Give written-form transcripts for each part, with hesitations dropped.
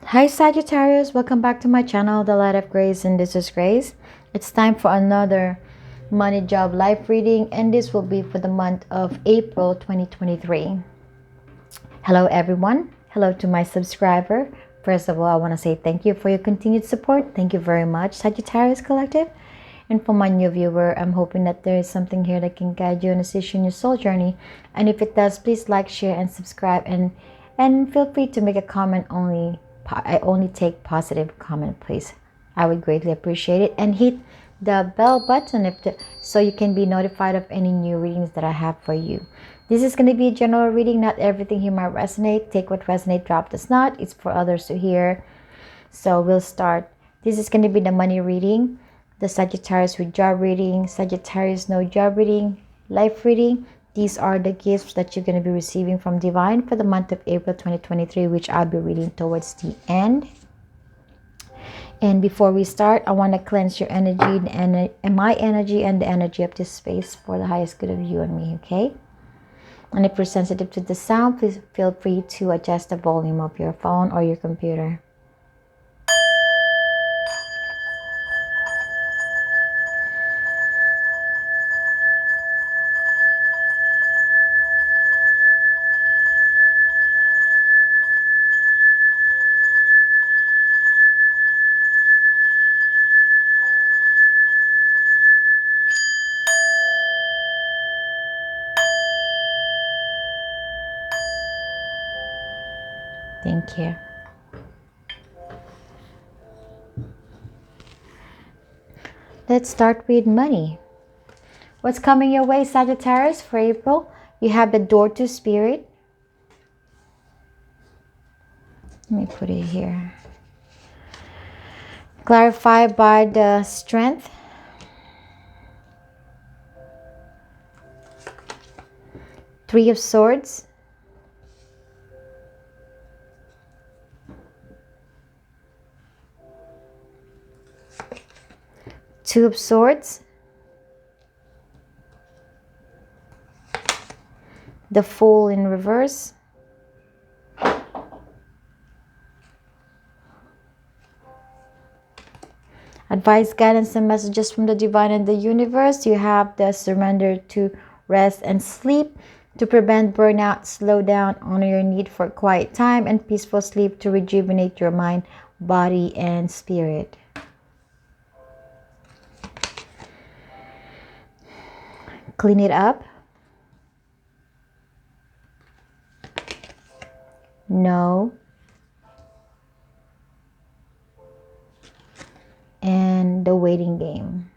Hi Sagittarius, welcome back to my channel, The Light of Grace, and this is Grace. It's time for another money, job, life reading, and this will be for the month of April 2023. Hello everyone. Hello to my subscriber. First of all, I want to say thank you for your continued support. Thank you very much, Sagittarius Collective. And for my new viewer, I'm hoping that there is something here that can guide you and assist you in your soul journey. And if it does, please like, share, and subscribe. And feel free to make a comment only. I only take positive comment, please. I would greatly appreciate it. And hit the bell button so you can be notified of any new readings that I have for you. This is going to be a general reading. Not everything here might resonate. Take what resonates, drop does not. It's for others to hear. So we'll start. This is going to be the money reading, the Sagittarius with job reading, Sagittarius no job reading, life reading. These are the gifts that you're going to be receiving from Divine for the month of April 2023, which I'll be reading towards the end. And before we start, I want to cleanse your energy and my energy and the energy of this space for the highest good of you and me, okay? And if you're sensitive to the sound, please feel free to adjust the volume of your phone or your computer. Thank you. Let's start with money. What's coming your way, Sagittarius, for April? You have the door to spirit. Let me put it here. Clarified by the strength. Three of Swords. Two of Swords. The Fool in reverse. Advice, guidance, and messages from the divine and the universe. You have the surrender to rest and sleep to prevent burnout, slow down, honor your need for quiet time and peaceful sleep to rejuvenate your mind, body, and spirit. Clean it up. No. And the waiting game.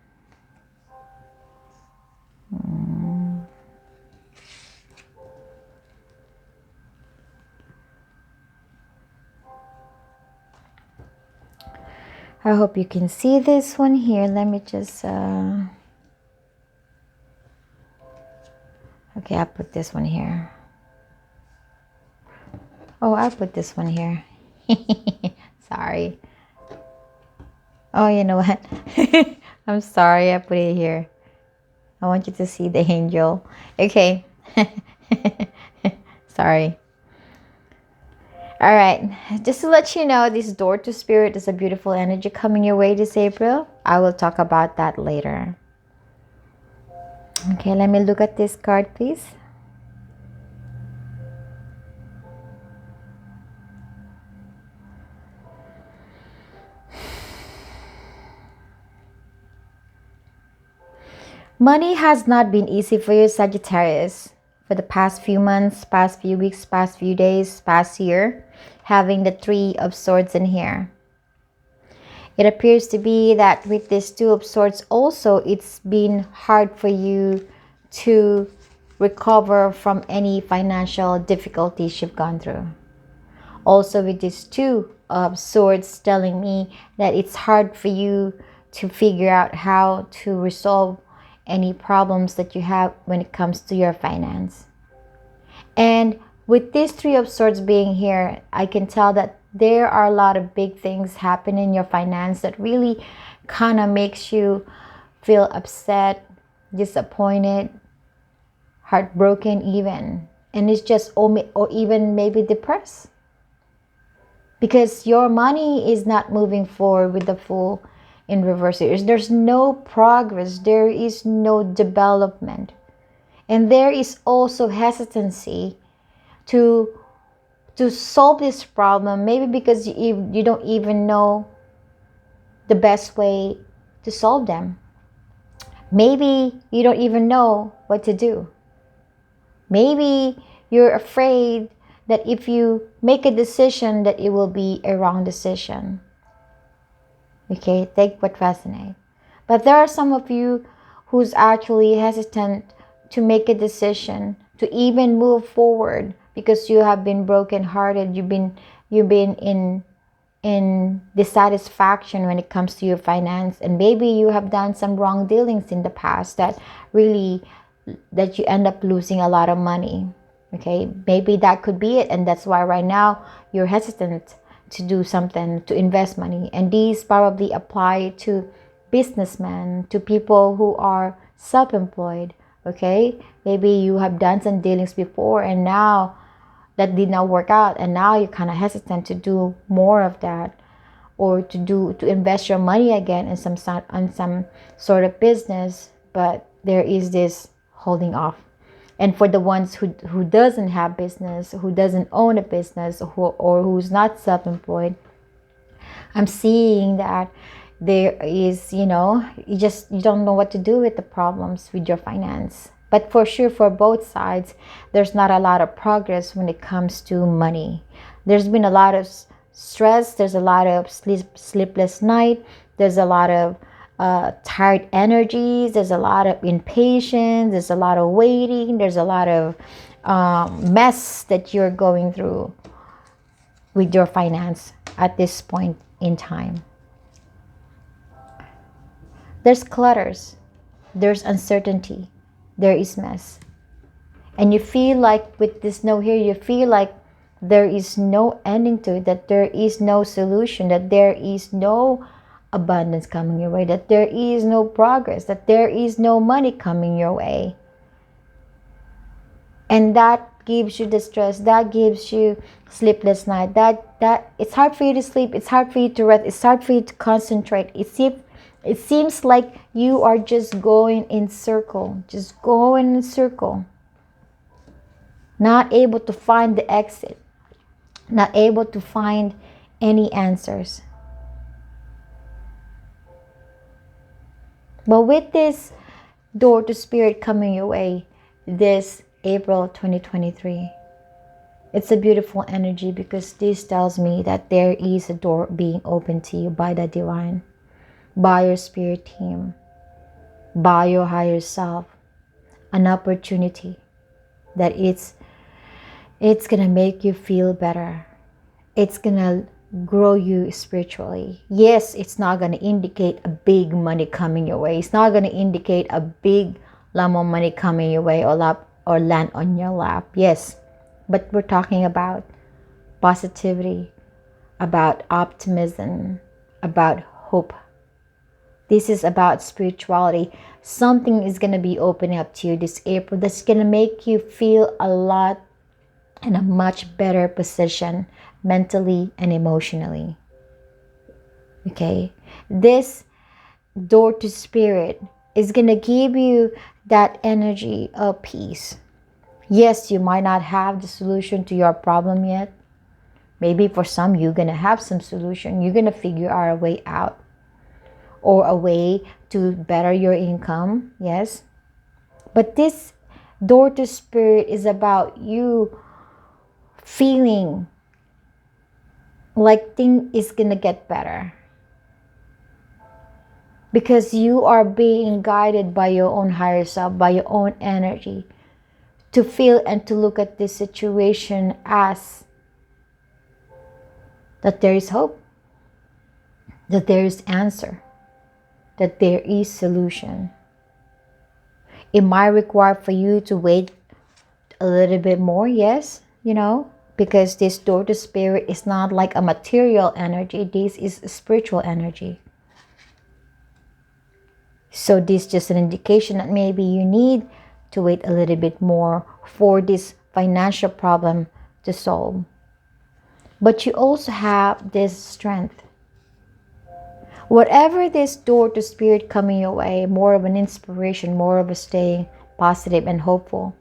I hope you can see this one here. Let me just okay, I'll put this one here. Oh, I'll put this one here. Sorry. Oh, you know what? I'm sorry, I put it here. I want you to see the angel. Okay. Sorry. All right. Just to let you know, this door to spirit is a beautiful energy coming your way this April. I will talk about that later. Okay, let me look at this card, please. Money has not been easy for you, Sagittarius, for the past few months, past few weeks, past few days, past year, having the Three of Swords in here. It appears to be that with this Two of Swords also, it's been hard for you to recover from any financial difficulties you've gone through. Also with this Two of Swords telling me that it's hard for you to figure out how to resolve any problems that you have when it comes to your finance. And with this Three of Swords being here, I can tell that there are a lot of big things happening in your finance that really kind of makes you feel upset, disappointed, heartbroken even. And it's just, or even maybe depressed. because your money is not moving forward with the full in reverse. There's no progress, there is no development, and there is also hesitancy to solve this problem, maybe because you don't even know the best way to solve them. Maybe you don't even know what to do. Maybe you're afraid that if you make a decision that it will be a wrong decision. Okay, take what resonates. But there are some of you who's actually hesitant to make a decision, to even move forward, because you have been brokenhearted. You've been in dissatisfaction when it comes to your finance, and maybe you have done some wrong dealings in the past that you end up losing a lot of money. Okay, maybe that could be it, and that's why right now you're hesitant to do something, to invest money. And these probably apply to businessmen, to people who are self-employed. Okay, maybe you have done some dealings before and now that did not work out, and now you're kind of hesitant to do more of that, or to invest your money again in some sort of business, but there is this holding off. And for the ones who doesn't have business, who doesn't own a business, or who's not self-employed, I'm seeing that there is, you don't know what to do with the problems with your finance. But for sure, for both sides, there's not a lot of progress when it comes to money. There's been a lot of stress. There's a lot of sleepless night. There's a lot of tired energies. There's a lot of impatience. There's a lot of waiting. There's a lot of mess that you're going through with your finance at this point in time. There's clutters. There's uncertainty. There is mess. And you feel like with this note here, you feel like there is no ending to it, that there is no solution, that there is no abundance coming your way, that there is no progress, that there is no money coming your way. And that gives you the stress, that gives you sleepless night, that it's hard for you to sleep, it's hard for you to rest, it's hard for you to concentrate. It seems like you are just going in circle, not able to find the exit, not able to find any answers. But with this door to spirit coming your way this April 2023, it's a beautiful energy, because this tells me that there is a door being opened to you by the divine, by your spirit team, by your higher self, an opportunity that it's gonna make you feel better. It's gonna grow you spiritually. Yes, it's not gonna indicate a big money coming your way. It's not gonna indicate a big lump of money coming your way or land on your lap. Yes, but we're talking about positivity, about optimism, about hope. This is about spirituality. Something is going to be opening up to you this April that's going to make you feel a lot in a much better position mentally and emotionally. Okay? This door to spirit is going to give you that energy of peace. Yes, you might not have the solution to your problem yet. Maybe for some, you're going to have some solution. You're going to figure out a way out, or a way to better your income. Yes. But this door to spirit is about you feeling like things is going to get better, because you are being guided by your own higher self, by your own energy, to feel and to look at this situation as that there is hope, that there is answer, that there is solution. It might require for you to wait a little bit more, yes, because this door to spirit is not like a material energy. This is a spiritual energy. So this is just an indication that maybe you need to wait a little bit more for this financial problem to solve. but you also have this strength. Whatever this door to spirit coming your way, more of an inspiration, more of a staying positive and hopeful,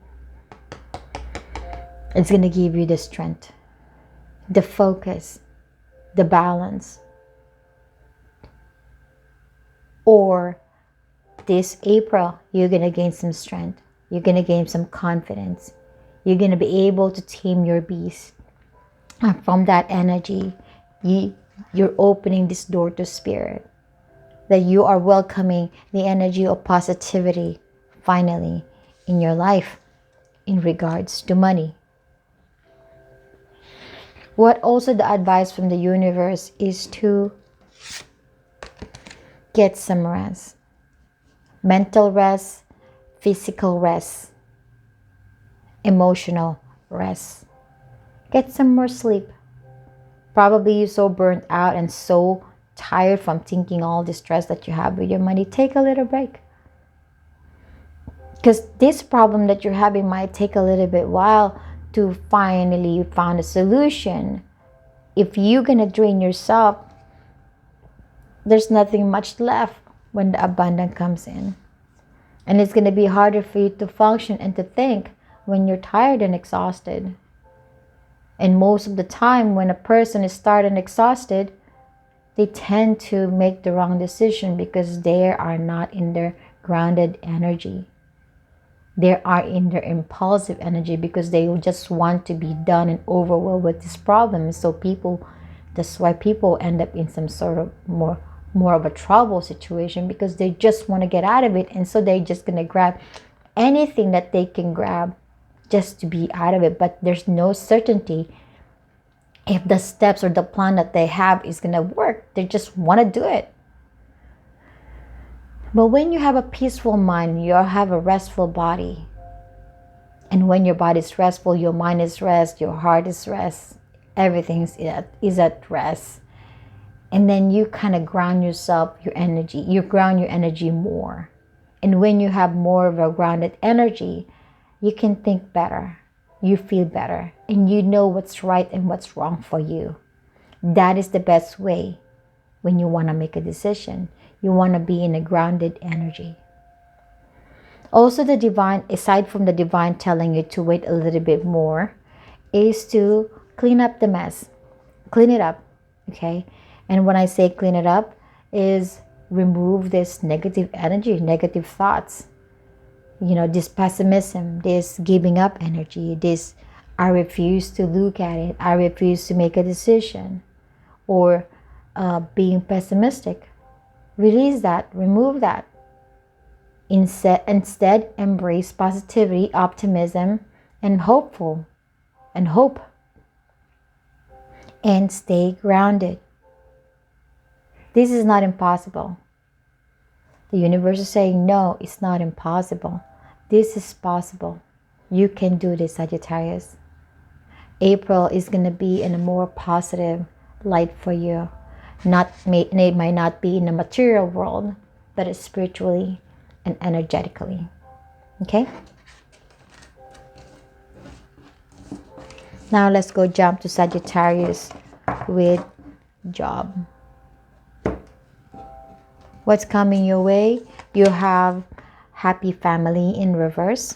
it's going to give you the strength, the focus, the balance. Or this April, you're going to gain some strength. You're going to gain some confidence. You're going to be able to tame your beast. And from that energy, you're opening this door to spirit. That you are welcoming the energy of positivity finally in your life in regards to money. What also the advice from the universe is to get some rest. Mental rest, physical rest, emotional rest. Get some more sleep. Probably you're so burnt out and so tired from thinking all the stress that you have with your money. Take a little break. Because this problem that you're having might take a little bit while to finally find a solution. If you're going to drain yourself, there's nothing much left when the abundance comes in. And it's going to be harder for you to function and to think when you're tired and exhausted. And most of the time when a person is tired and exhausted, they tend to make the wrong decision because they are not in their grounded energy. They are in their impulsive energy because they just want to be done and overwhelmed with this problem. So that's why people end up in some sort of more of a trouble situation, because they just want to get out of it. And so they're just going to grab anything that they can grab just to be out of it. But there's no certainty if the steps or the plan that they have is going to work. They just want to do it. But when you have a peaceful mind, you have a restful body. And when your body is restful, your mind is rest, your heart is rest, everything is at rest. And then you kind of ground yourself, your energy. You ground your energy more. And when you have more of a grounded energy, you can think better. You feel better. And you know what's right and what's wrong for you. That is the best way when you want to make a decision. You want to be in a grounded energy. Also, the divine, aside from the divine telling you to wait a little bit more, is to clean up the mess. Clean it up, okay? And when I say clean it up, is remove this negative energy, negative thoughts. This pessimism, this giving up energy, this I refuse to look at it, I refuse to make a decision, or being pessimistic. Release that, remove that. Instead, embrace positivity, optimism, and hope. And stay grounded. This is not impossible. The universe is saying, no, it's not impossible. This is possible. You can do this, Sagittarius. April is going to be in a more positive light for you. It might not be in the material world, but it's spiritually and energetically. Okay? Now let's go jump to Sagittarius with job. What's coming your way? You have happy family in reverse,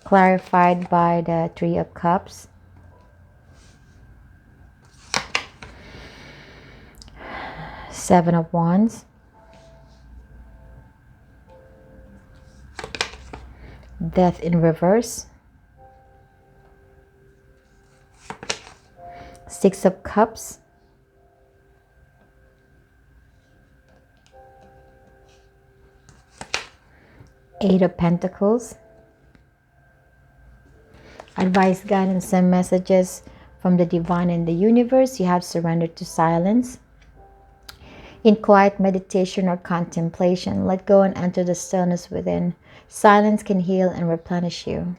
clarified by the Three of Cups. Seven of Wands. Death in reverse. Six of Cups. Eight of Pentacles. Advice, guidance, and messages from the divine and the universe. You have surrendered to silence. In quiet meditation or contemplation, let go and enter the stillness within. Silence can heal and replenish you.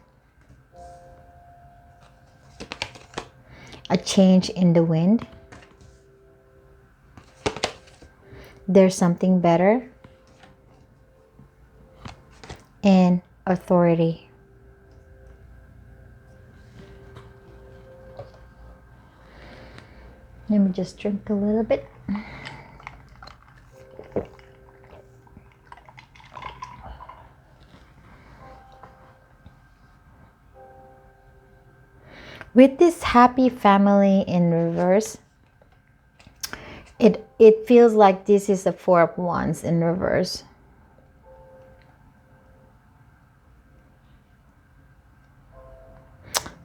A change in the wind. There's something better. And authority. Let me just drink a little bit. With this happy family in reverse, it feels like this is the Four of Wands in reverse.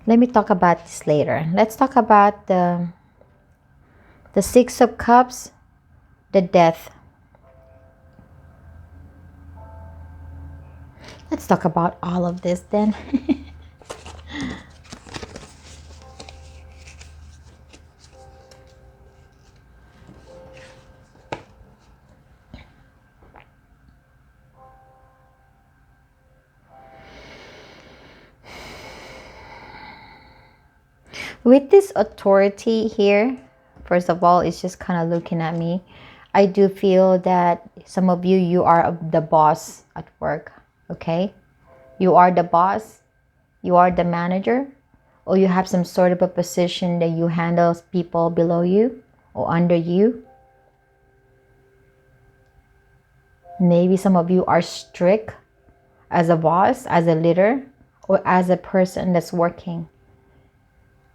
Let me talk about this later. Let's talk about the Six of Cups, the Death. Let's talk about all of this then. With this authority here, first of all, it's just kind of looking at me. I do feel that some of you, you are the boss at work, okay? You are the boss, you are the manager, or you have some sort of a position that you handle people below you or under you. Maybe some of you are strict as a boss, as a leader, or as a person that's working.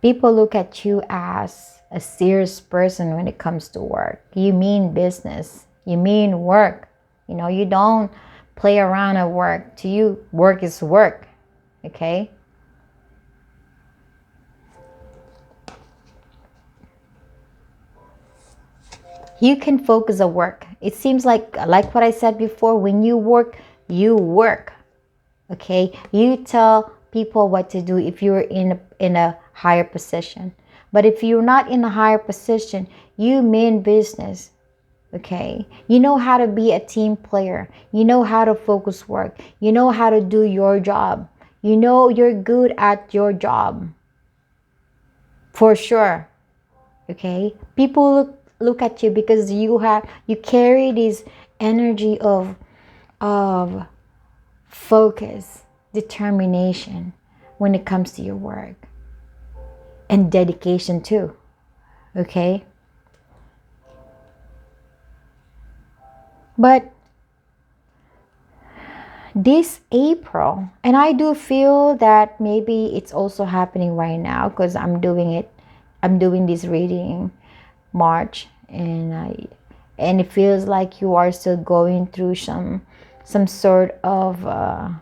People look at you as a serious person when it comes to work. You mean business. You mean work. You know, you don't play around at work. To you, work is work. Okay? You can focus at work. It seems like what I said before, when you work, you work. Okay? You tell people what to do if you're in a higher position. But if you're not in a higher position, you mean business. Okay? You know how to be a team player. You know how to focus work. You know how to do your job. You know you're good at your job. For sure. Okay? People look at you because you carry this energy of focus, determination when it comes to your work, and dedication too. Okay? But this April, and I do feel that maybe it's also happening right now because I'm doing this reading March, and it feels like you are still going through some sort of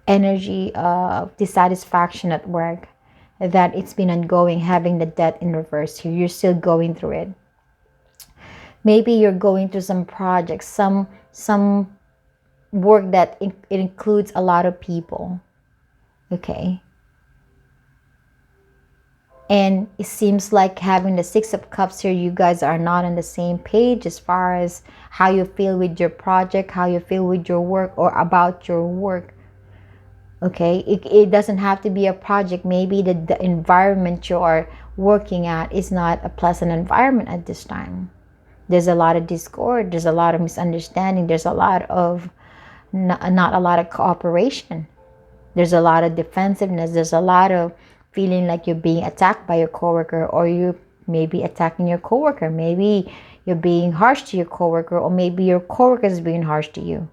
energy of dissatisfaction at work, that it's been ongoing, having the Death in reverse here. You're still going through it. Maybe you're going through some projects, some work that it includes a lot of people. Okay? And it seems like having the Six of Cups here, you guys are not on the same page as far as how you feel with your project, how you feel with your work, or about your work. Okay, it doesn't have to be a project. Maybe the environment you are working at is not a pleasant environment at this time. There's a lot of discord, there's a lot of misunderstanding, there's a lot of not a lot of cooperation, there's a lot of defensiveness, there's a lot of feeling like you're being attacked by your coworker, or you may be attacking your coworker. Maybe you're being harsh to your coworker, or maybe your coworker is being harsh to you.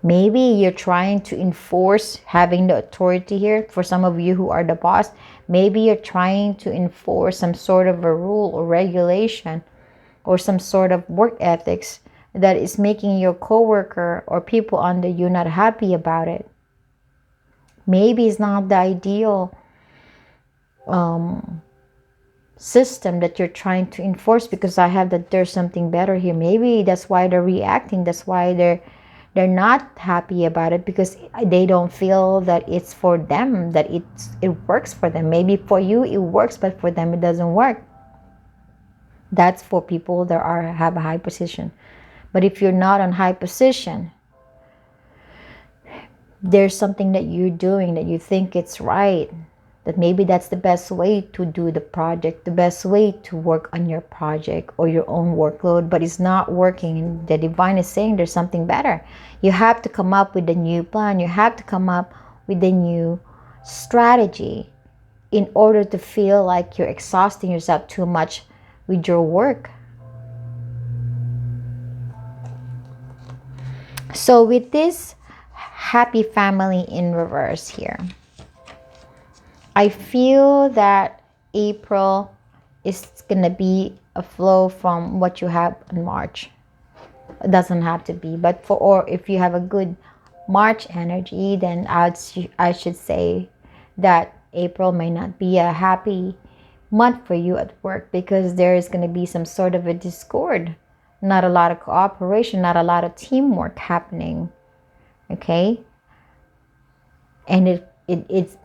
Maybe you're trying to enforce having the authority here. For some of you who are the boss, maybe you're trying to enforce some sort of a rule or regulation or some sort of work ethics that is making your coworker or people under you not happy about it. Maybe it's not the ideal system that you're trying to enforce, because I have that there's something better here. Maybe that's why they're reacting. That's why they're not happy about it, because they don't feel that it's for them, that it works for them. Maybe for you it works, but for them it doesn't work. That's for people that have a high position. But if you're not on high position, there's something that you're doing that you think it's right, that maybe that's the best way to do the project, the best way to work on your project or your own workload, but it's not working. And the divine is saying there's something better. You have to come up with a new plan. You have to come up with a new strategy in order to feel like you're exhausting yourself too much with your work. So with this happy family in reverse here, I feel that April is going to be a flow from what you have in March. It doesn't have to be, but or if you have a good March energy, then I should say that April may not be a happy month for you at work, because there is going to be some sort of a discord, not a lot of cooperation, not a lot of teamwork happening. Okay, and it's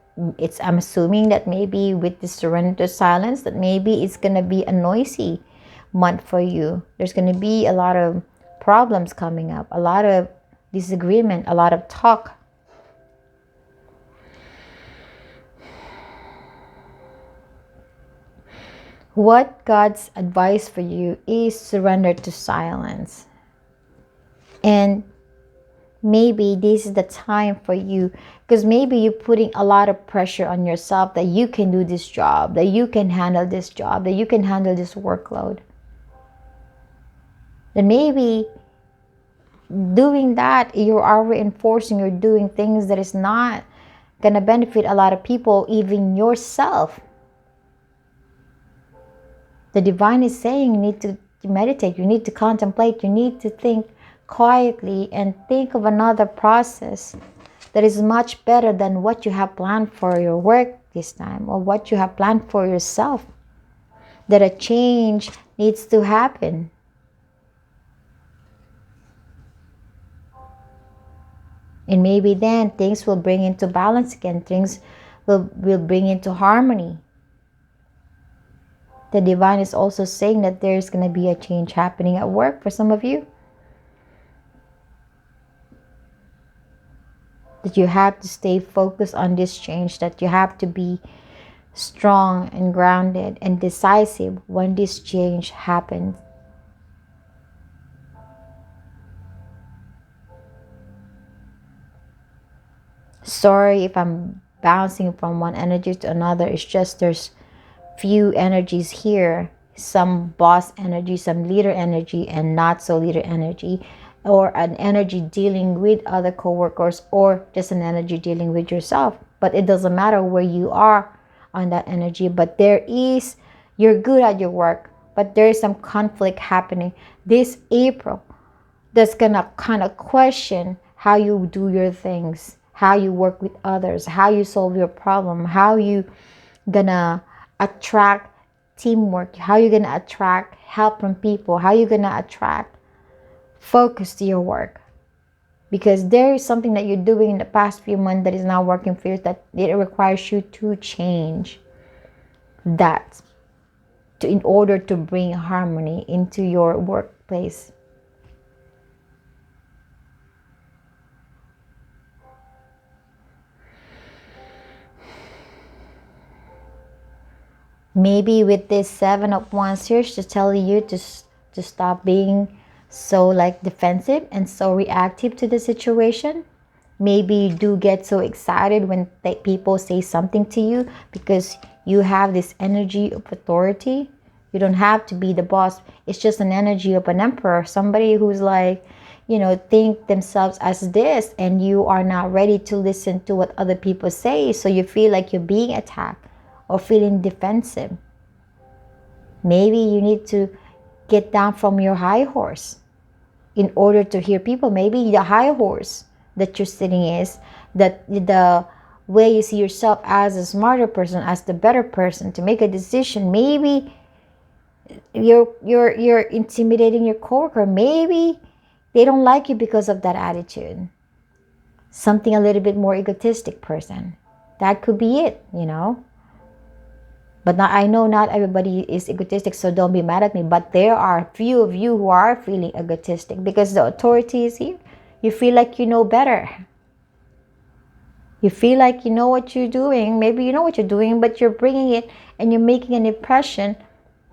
I'm assuming that maybe with the surrender to silence, that maybe it's going to be a noisy month for you. There's going to be a lot of problems coming up, a lot of disagreement, a lot of talk. What God's advice for you is surrender to silence. And maybe this is the time for you, because maybe you're putting a lot of pressure on yourself that you can do this job, that you can handle this job, that you can handle this workload. Then maybe doing that, you are reinforcing, you're doing things that is not going to benefit a lot of people, even yourself. The divine is saying you need to meditate, you need to contemplate, you need to think quietly and think of another process that is much better than what you have planned for your work this time, or what you have planned for yourself. That a change needs to happen. And maybe then things will bring into balance again. Things will bring into harmony. The divine is also saying that there's going to be a change happening at work for some of you. That you have to stay focused on this change, that you have to be strong and grounded and decisive when this change happens. Sorry if I'm bouncing from one energy to another. It's just there's few energies here, some boss energy, some leader energy, and not so leader energy, or an energy dealing with other co-workers, or just an energy dealing with yourself. But it doesn't matter where you are on that energy, but you're good at your work, but there is some conflict happening this April that's gonna kind of question how you do your things, how you work with others, how you solve your problem, how you gonna attract teamwork, how you gonna attract help from people, how you gonna attract focus to your work. Because there is something that you're doing in the past few months that is not working for you, that it requires you to change that in order to bring harmony into your workplace. Maybe with this Seven of Wands here to tell you to stop being so like defensive and so reactive to the situation. Maybe you do get so excited when people say something to you, because you have this energy of authority. You don't have to be the boss. It's just an energy of an emperor, somebody who's like, think themselves as this, and you are not ready to listen to what other people say. So you feel like you're being attacked or feeling defensive. Maybe you need to get down from your high horse in order to hear people. Maybe the high horse that you're sitting is that the way you see yourself as a smarter person, as the better person to make a decision. Maybe you're intimidating your coworker. Maybe they don't like you because of that attitude. Something a little bit more egotistic person. That could be it, But I know not everybody is egotistic, so don't be mad at me. But there are a few of you who are feeling egotistic because the authority is here. You feel like you know better. You feel like you know what you're doing. Maybe you know what you're doing, but you're bringing it and you're making an impression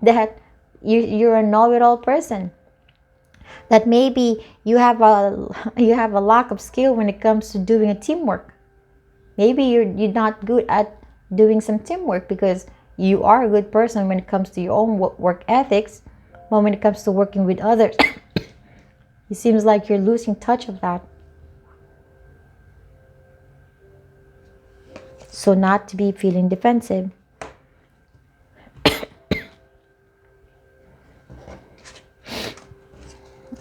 that you're a know-it-all person. That maybe you have a lack of skill when it comes to doing a teamwork. Maybe you're not good at doing some teamwork because you are a good person when it comes to your own work ethics, but when it comes to working with others, it seems like you're losing touch of that. So not to be feeling defensive.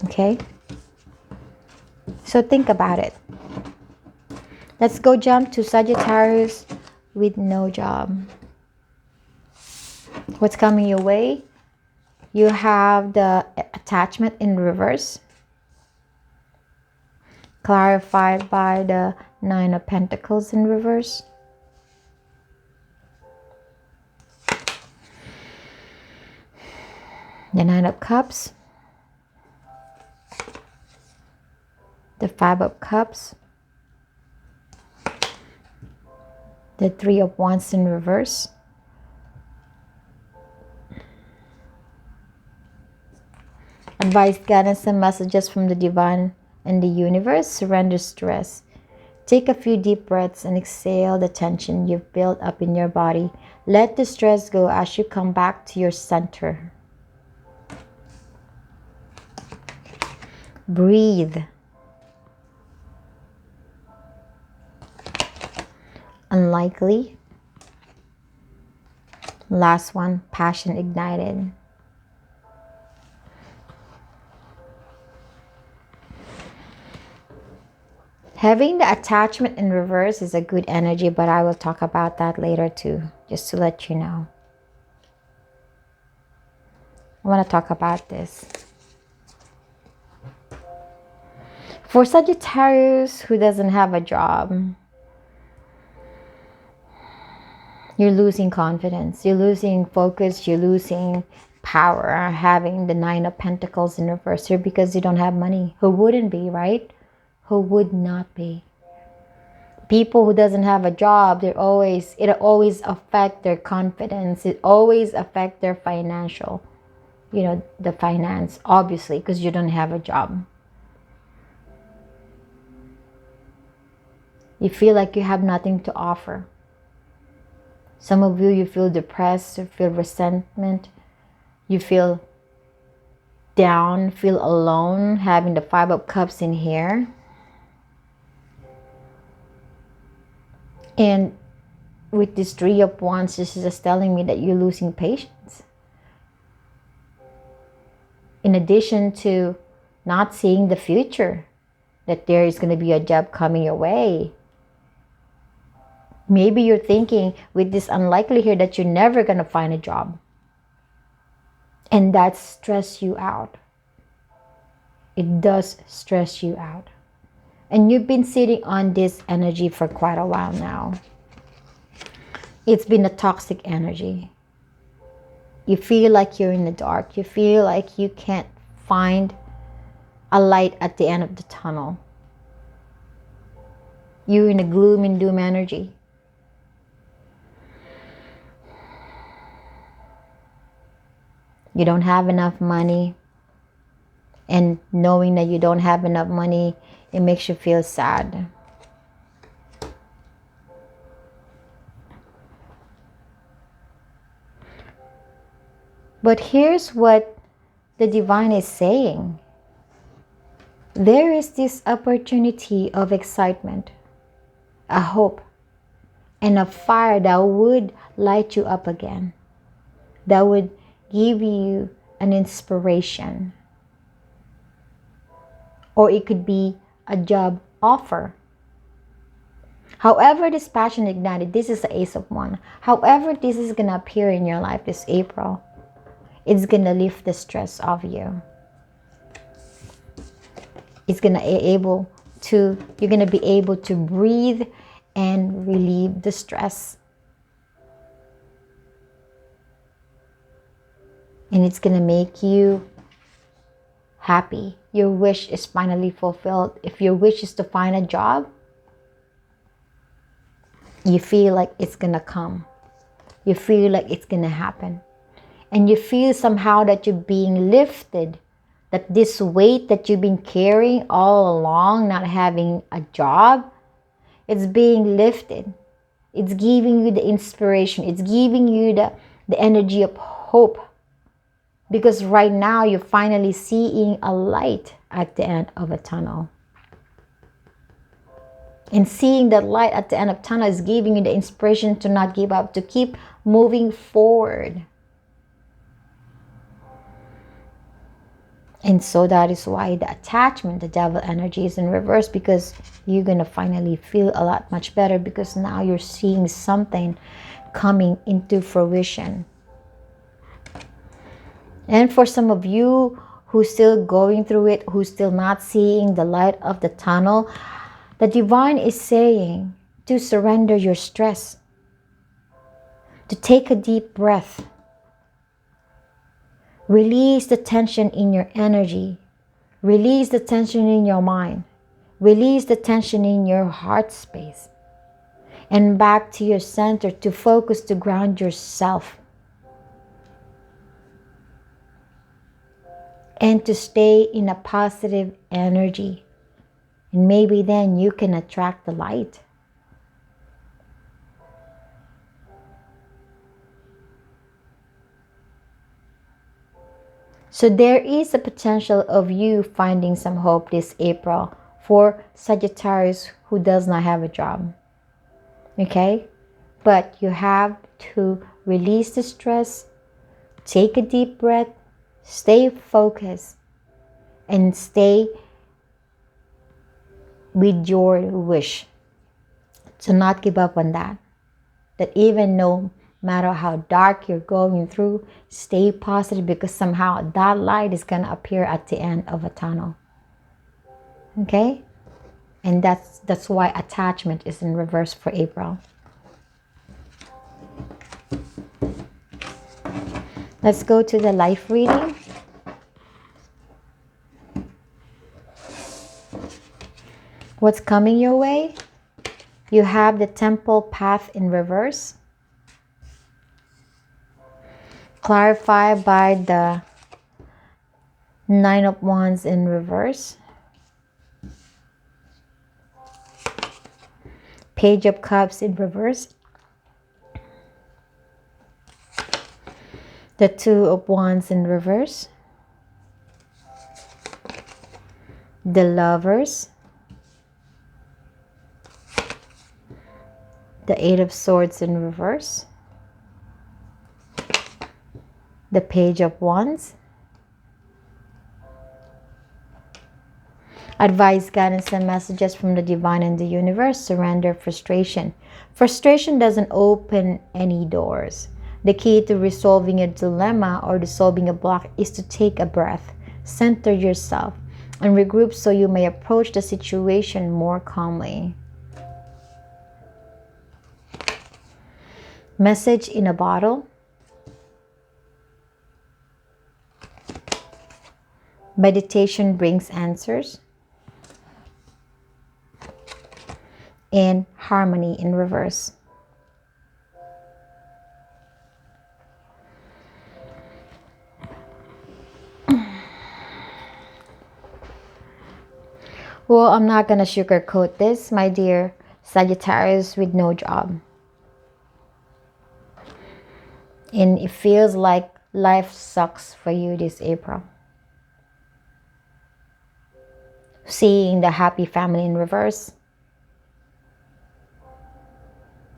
Okay? So think about it. Let's go jump to Sagittarius with no job. What's coming your way? You have the attachment in reverse, clarified by the Nine of Pentacles in reverse. The Nine of Cups, the Five of Cups, the Three of Wands in reverse, advice, guidance, and messages from the divine and the universe. Surrender stress. Take a few deep breaths and exhale the tension you've built up in your body. Let the stress go as you come back to your center. Breathe. Unlikely. Last one, passion ignited. Having the attachment in reverse is a good energy, but I will talk about that later too, just to let you know. I want to talk about this. For Sagittarius who doesn't have a job, you're losing confidence, you're losing focus, you're losing power, having the Nine of Pentacles in reverse here because you don't have money. Who wouldn't be, right? Who would not be? People who doesn't have a job, it always affect their confidence. It always affect their financial, the finance, obviously, because you don't have a job. You feel like you have nothing to offer. Some of you feel depressed, you feel resentment, you feel down, feel alone, having the Five of Cups in here. And with this Three of Wands, this is just telling me that you're losing patience. In addition to not seeing the future, that there is going to be a job coming your way. Maybe you're thinking with this unlikely here that you're never going to find a job. And that stress you out. It does stress you out. And you've been sitting on this energy for quite a while now. It's been a toxic energy. You feel like you're in the dark. You feel like you can't find a light at the end of the tunnel. You're in a gloom and doom energy. You don't have enough money. And knowing that you don't have enough money, it makes you feel sad. But here's what the divine is saying. There is this opportunity of excitement, a hope, and a fire that would light you up again, that would give you an inspiration. Or it could be a job offer. However this passion ignited, this is the Ace of Wands. However this is going to appear in your life this April, it's going to lift the stress off you. It's going to you're going to be able to breathe and relieve the stress. And it's going to make you happy. Your wish is finally fulfilled. If your wish is to find a job, You feel like it's gonna come. You feel like it's gonna happen. And you feel somehow that you're being lifted, that this weight that you've been carrying all along, not having a job, it's being lifted. It's giving you the inspiration. It's giving you the energy of hope. Because right now you're finally seeing a light at the end of a tunnel. And seeing that light at the end of the tunnel is giving you the inspiration to not give up, to keep moving forward. And so that is why the attachment, the devil energy, is in reverse, because you're going to finally feel a lot much better, because now you're seeing something coming into fruition. And for some of you who's still going through it, who's still not seeing the light of the tunnel, the divine is saying to surrender your stress, to take a deep breath. Release the tension in your energy. Release the tension in your mind. Release the tension in your heart space. And back to your center, to focus, to ground yourself. And to stay in a positive energy. And maybe then you can attract the light. So there is a potential of you finding some hope this April for Sagittarius who does not have a job. Okay? But you have to release the stress, take a deep breath, stay focused, and stay with your wish. To not give up on that. That even no matter how dark you're going through, stay positive, because somehow that light is going to appear at the end of a tunnel. Okay? And that's why attachment is in reverse for April. Let's go to the life reading. What's coming your way? You have the Temple path in reverse. Clarified by the Nine of Wands in reverse. Page of Cups in reverse. The Two of Wands in reverse. The Lovers. The Eight of Swords in reverse. The Page of Wands. Advice, guidance, and messages from the divine and the universe. Surrender frustration. Frustration doesn't open any doors. The key to resolving a dilemma or resolving a block is to take a breath, center yourself, and regroup so you may approach the situation more calmly. Message in a bottle. Meditation brings answers. And harmony in reverse. Well, I'm not going to sugarcoat this, my dear Sagittarius with no job. And it feels like life sucks for you this April. Seeing the happy family in reverse.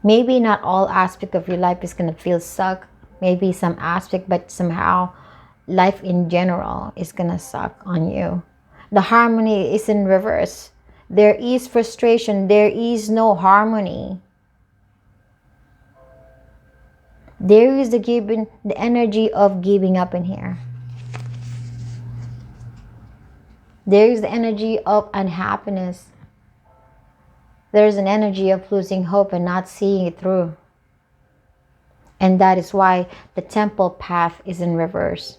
Maybe not all aspect of your life is going to feel suck. Maybe some aspect, but somehow life in general is going to suck on you. The harmony is in reverse. There is frustration. There is no harmony. There is the energy of giving up in here. There is the energy of unhappiness. There's an energy of losing hope and not seeing it through. And that is why the Temple path is in reverse.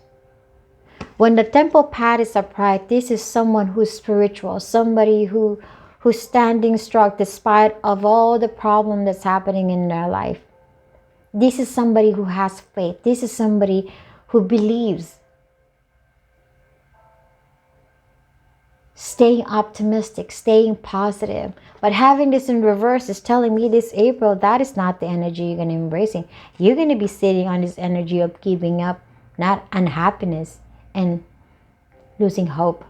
When the Temple path is upright, this is someone who's spiritual, somebody who who's standing strong despite of all the problem that's happening in their life. This is somebody who has faith. This is somebody who believes. Staying optimistic, staying positive. But having this in reverse is telling me this April, that is not the energy you're going to be embracing. You're going to be sitting on this energy of giving up, not unhappiness, and losing hope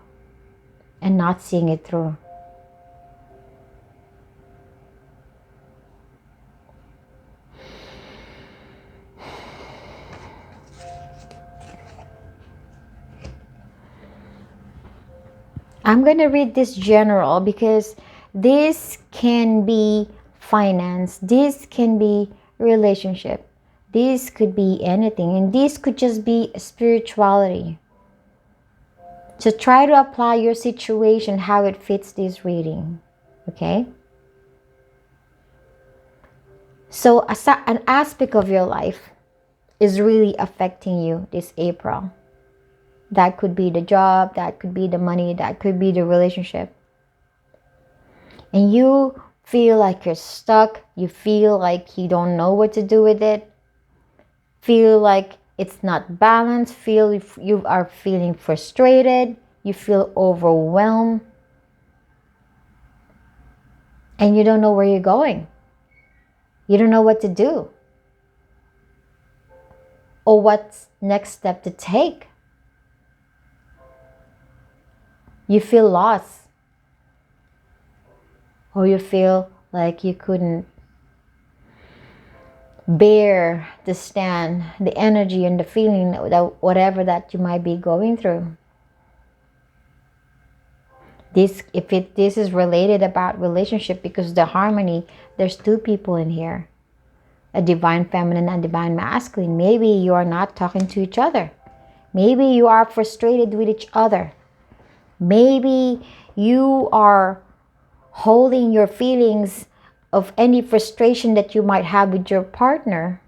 and not seeing it through. I'm going to read this general because this can be finance, this can be relationship, this could be anything, and this could just be spirituality. So try to apply your situation how it fits this reading, okay? So an aspect of your life is really affecting you this April. That could be the job, that could be the money, that could be the relationship. And you feel like you're stuck, you feel like you don't know what to do with it, feel like it's not balanced, feel you are feeling frustrated, you feel overwhelmed, and you don't know where you're going. You don't know what to do or what's next step to take. You feel lost, or you feel like you couldn't bear to stand the energy and the feeling that whatever that you might be going through. This is related about relationship, because the harmony, there's two people in here, a divine feminine and divine masculine. Maybe you are not talking to each other. Maybe you are frustrated with each other. Maybe you are holding your feelings of any frustration that you might have with your partner.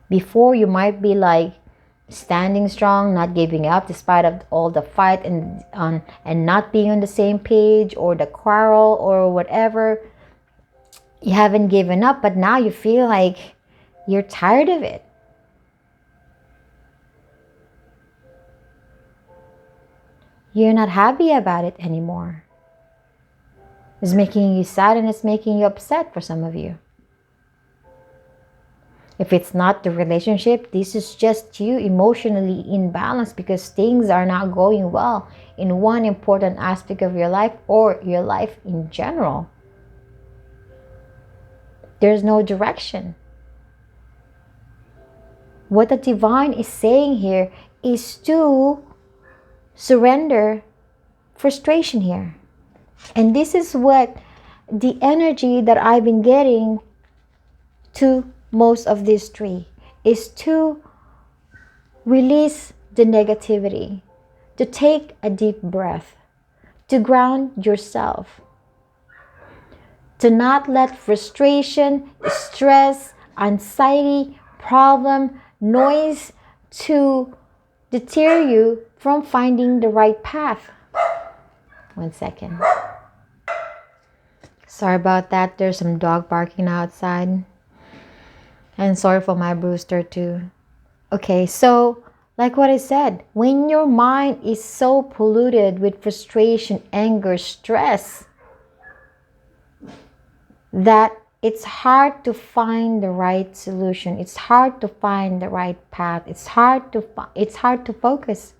Before, you might be like standing strong, not giving up despite of all the fight and not being on the same page, or the quarrel or whatever. You haven't given up, but now you feel like you're tired of it. You're not happy about it anymore. It's making you sad and it's making you upset for some of you. If it's not the relationship, this is just you emotionally imbalanced because things are not going well in one important aspect of your life or your life in general. There's no direction. What the divine is saying here is to surrender frustration here. And this is what the energy that I've been getting to most of these three is to release the negativity, to take a deep breath, to ground yourself, to not let frustration, stress, anxiety, problem, noise to deter you from finding the right path. 1 second. Sorry about that. There's some dog barking outside. And sorry for my Brewster too. Okay, so like what I said, when your mind is so polluted with frustration, anger, stress, that it's hard to find the right solution. It's hard to find the right path. It's hard to focus.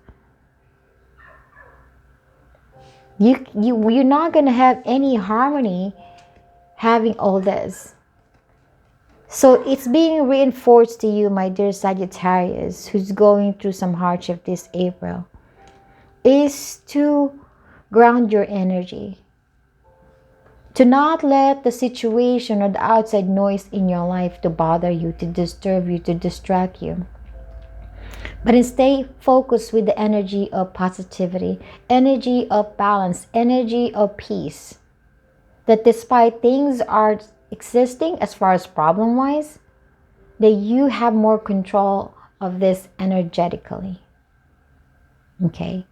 You're not going to have any harmony having all this. So it's being reinforced to you, my dear Sagittarius, who's going through some hardship this April, is to ground your energy. To not let the situation or the outside noise in your life to bother you, to disturb you, to distract you. But instead, focus with the energy of positivity, energy of balance, energy of peace. That despite things are existing as far as problem-wise, that you have more control of this energetically. Okay?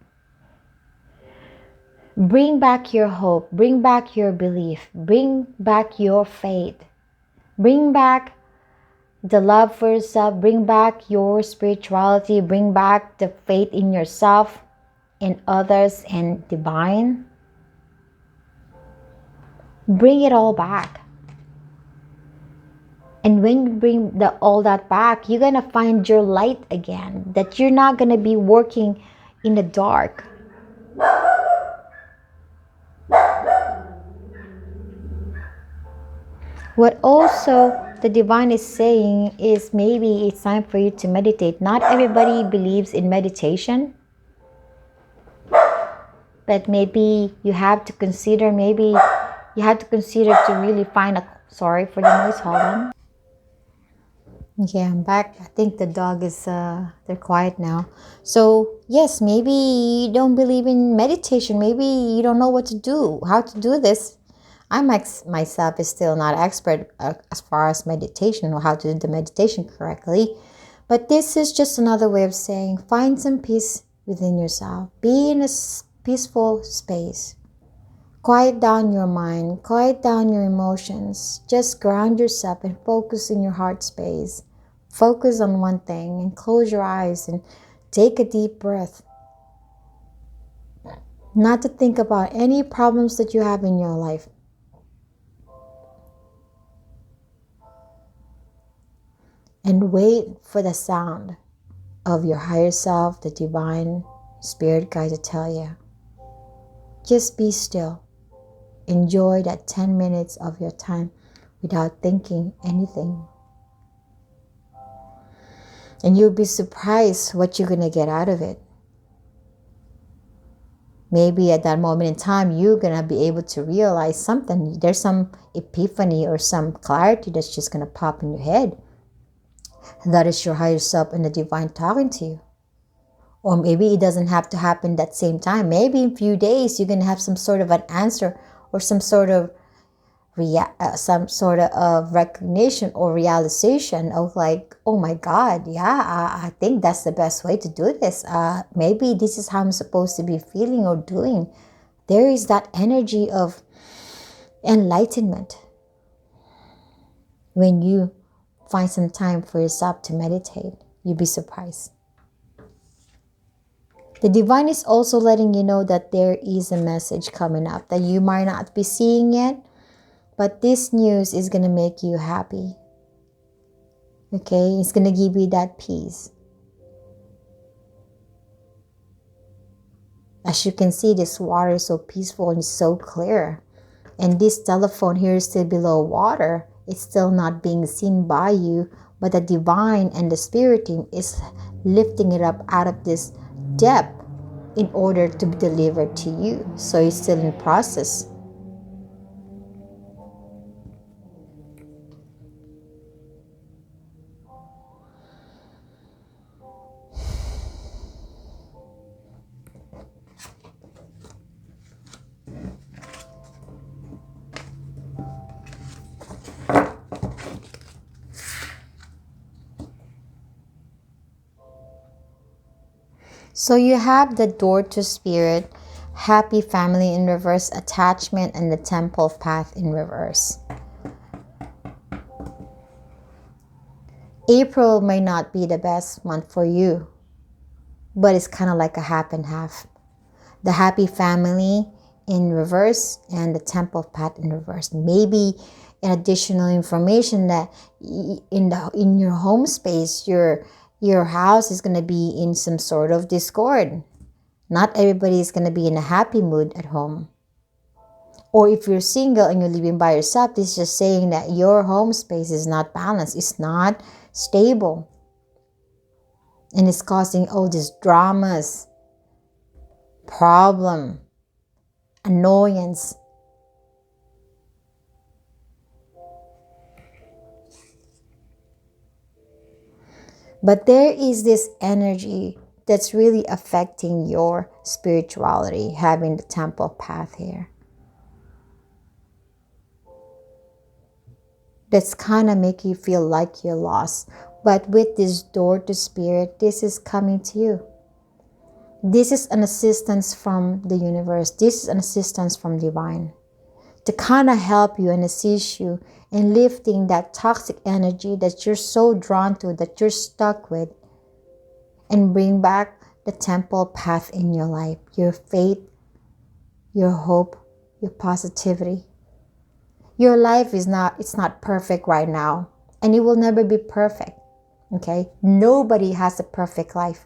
Bring back your hope, bring back your belief, bring back your faith, bring back the love for yourself, bring back your spirituality, bring back the faith in yourself, in others, and divine. Bring it all back. And when you bring all that back, you're going to find your light again, that you're not going to be working in the dark. What also the divine is saying is maybe it's time for you to meditate. Not everybody believes in meditation, but maybe you have to consider, to really find a, sorry for the noise, hold on. Okay, I'm back. I think the dog is, they're quiet now. So, yes, maybe you don't believe in meditation. Maybe you don't know what to do, how to do this. Myself is still not expert as far as meditation or how to do the meditation correctly. But this is just another way of saying find some peace within yourself. Be in a peaceful space. Quiet down your mind, quiet down your emotions. Just ground yourself and focus in your heart space. Focus on one thing and close your eyes and take a deep breath. Not to think about any problems that you have in your life. And wait for the sound of your higher self, the divine spirit guide to tell you. Just be still. Enjoy that 10 minutes of your time without thinking anything. And you'll be surprised what you're going to get out of it. Maybe at that moment in time, you're going to be able to realize something. There's some epiphany or some clarity that's just going to pop in your head. And that is your higher self and the divine talking to you. Or maybe it doesn't have to happen that same time. Maybe in a few days, you're going to have some sort of an answer or some sort of recognition or realization of like, oh my God, yeah, I think that's the best way to do this. Maybe this is how I'm supposed to be feeling or doing. There is that energy of enlightenment when you find some time for yourself to meditate. You'll be surprised. The divine is also letting you know that there is a message coming up that you might not be seeing yet, but this news is going to make you happy. Okay? It's going to give you that peace. As you can see, this water is so peaceful and so clear. And this telephone here is still below water. It's still not being seen by you, but the divine and the spirit team is lifting it up out of this depth in order to be delivered to you. So it's still in process. So you have the door to spirit, happy family in reverse, attachment, and the temple path in reverse. April may not be the best month for you, but it's kind of like a half and half. The happy family in reverse and the temple path in reverse. Maybe an additional information that in your home space, your house is going to be in some sort of discord. Not everybody is going to be in a happy mood at home. Or if you're single and you're living by yourself, this is just saying that your home space is not balanced. It's not stable. And it's causing all these dramas, problem, annoyance. But there is this energy that's really affecting your spirituality, having the temple path here. that's kind of make you feel like you're lost. But with this door to spirit, this is coming to you. This is an assistance from the universe. This is an assistance from divine to kind of help you and assist you in lifting that toxic energy that you're so drawn to, that you're stuck with, and bring back the temple path in your life, your faith, your hope, your positivity. Your life it's not perfect right now, and it will never be perfect. Okay? Nobody has a perfect life.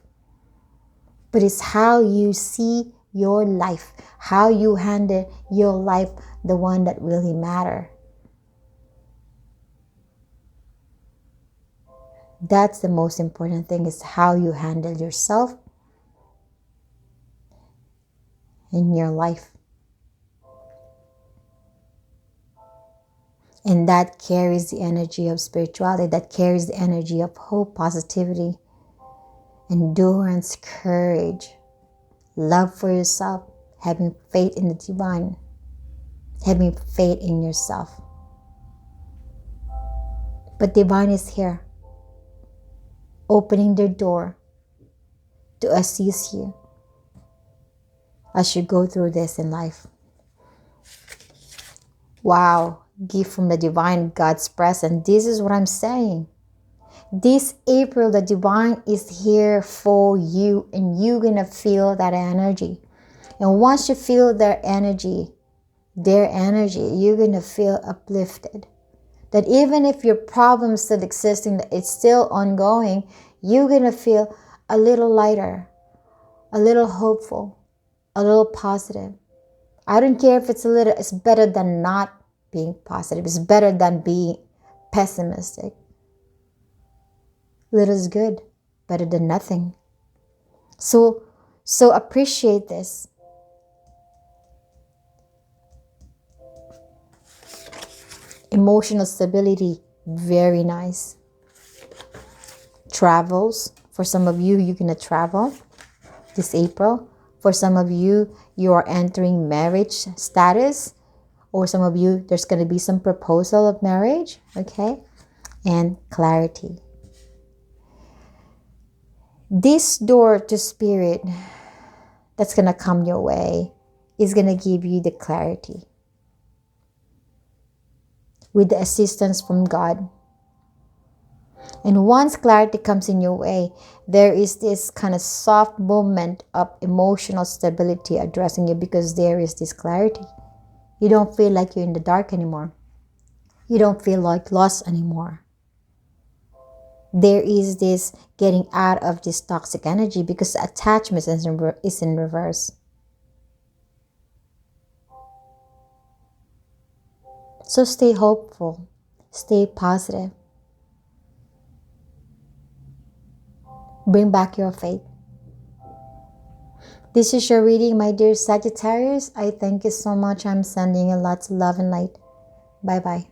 But it's how you see your life, how you handle your life, the one that really matter. That's the most important thing, is how you handle yourself in your life. And that carries the energy of spirituality, that carries the energy of hope, positivity, endurance, courage, love for yourself, having faith in the divine, having faith in yourself. But divine is here, opening their door to assist you as you go through this in life. Wow, gift from the divine, God's presence. This is what I'm saying. This April, the divine is here for you, and you're gonna feel that energy. And once you feel their energy, you're gonna feel uplifted. That even if your problems still existing, that it's still ongoing, you're gonna feel a little lighter, a little hopeful, a little positive. I don't care if it's a little, it's better than not being positive. It's better than being pessimistic. Little is good, better than nothing. So appreciate this. Emotional stability, very nice. Travels, for some of you, you're gonna travel this April. For some of you, you are entering marriage status, or some of you, there's gonna be some proposal of marriage, okay? And clarity. This door to spirit that's gonna come your way is gonna give you the clarity with the assistance from God. And once clarity comes in your way, there is this kind of soft moment of emotional stability addressing you, because there is this clarity. You don't feel like you're in the dark anymore. You don't feel like lost anymore. There is this getting out of this toxic energy, because attachment is in reverse. So stay hopeful, stay positive. Bring back your faith. This is your reading, my dear Sagittarius. I thank you so much. I'm sending you lots of love and light. Bye-bye.